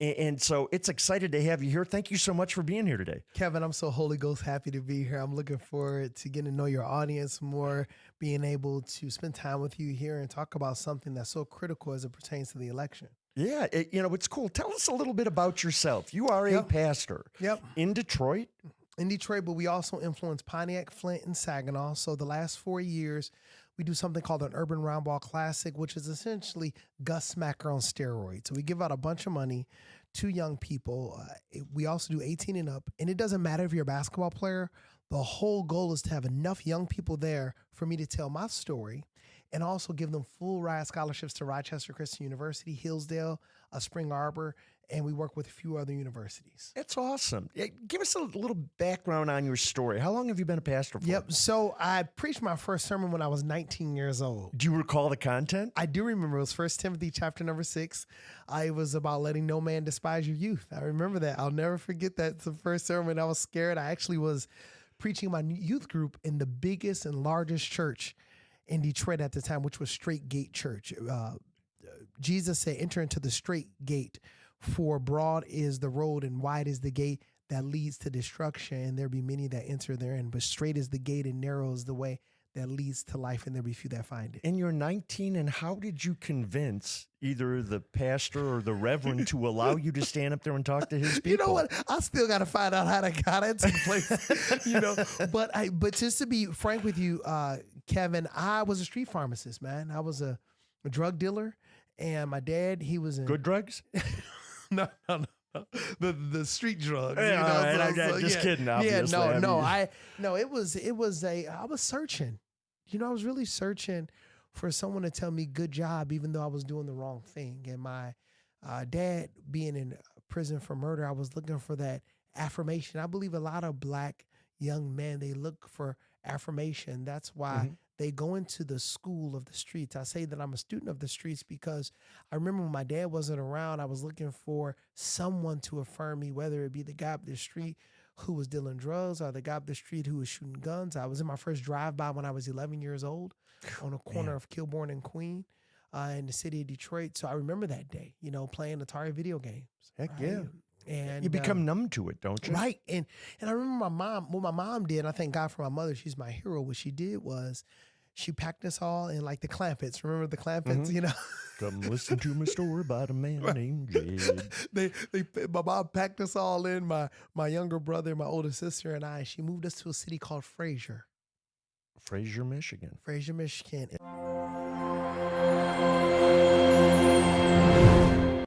And so it's excited to have you here. Thank you so much for being here today. Kevin, I'm so Holy Ghost happy to be here. I'm looking forward to getting to know your audience more, being able to spend time with you here and talk about something that's so critical as it pertains to the election. Yeah, it's cool. Tell us a little bit about yourself. You are a pastor in Detroit. In Detroit, but we also influence Pontiac, Flint, and Saginaw. So the last 4 years, we do something called an Urban Roundball Classic, which is essentially Gus Smacker on steroids. So we give out a bunch of money to young people. We also do 18 and up. And it doesn't matter if you're a basketball player. The whole goal is to have enough young people there for me to tell my story and also give them full ride scholarships to Rochester Christian University, Hillsdale, Spring Arbor, and we work with a few other universities. That's awesome. Give us a little background on your story. How long have you been a pastor for? Yep. So I preached my first sermon when I was 19 years old. Do you recall the content? I do remember. It was 1 Timothy chapter number 6. It was about letting no man despise your youth. I remember that. I'll never forget that. It's the first sermon. I was scared. I actually was preaching my youth group in the biggest and largest church in Detroit at the time, which was Straight Gate Church. Jesus said, enter into the straight gate, for broad is the road and wide is the gate that leads to destruction, and there be many that enter therein. But straight is the gate and narrow is the way that leads to life, and there be few that find it. And you're 19, and how did you convince either the pastor or the reverend to allow you to stand up there and talk to his people? You know what? I still got to find out how that took place. But just to be frank with you, Kevin, I was a street pharmacist, man. I was a drug dealer, and my dad, he was in good drugs. No. The street drugs. Yeah, I'm just kidding. Obviously. I was searching. I was really searching for someone to tell me good job, even though I was doing the wrong thing. And my dad being in prison for murder, I was looking for that affirmation. I believe a lot of Black young men, they look for affirmation. That's why they go into the school of the streets. I say that I'm a student of the streets because I remember when my dad wasn't around, I was looking for someone to affirm me, whether it be the guy up the street who was dealing drugs or the guy up the street who was shooting guns. I was in my first drive-by when I was 11 years old on a corner of Kilbourne and Queen in the city of Detroit. So I remember that day, playing Atari video games. Heck right? yeah. And you become numb to it, don't you? Right. And I remember what my mom did, and I thank God for my mother, she's my hero. What she did was she packed us all in like the Clampets. Remember the Clampets, Come listen to my story about a man named Jed. My mom packed us all in, my younger brother, my older sister, and I. She moved us to a city called Fraser. Fraser, Michigan. Fraser, Michigan.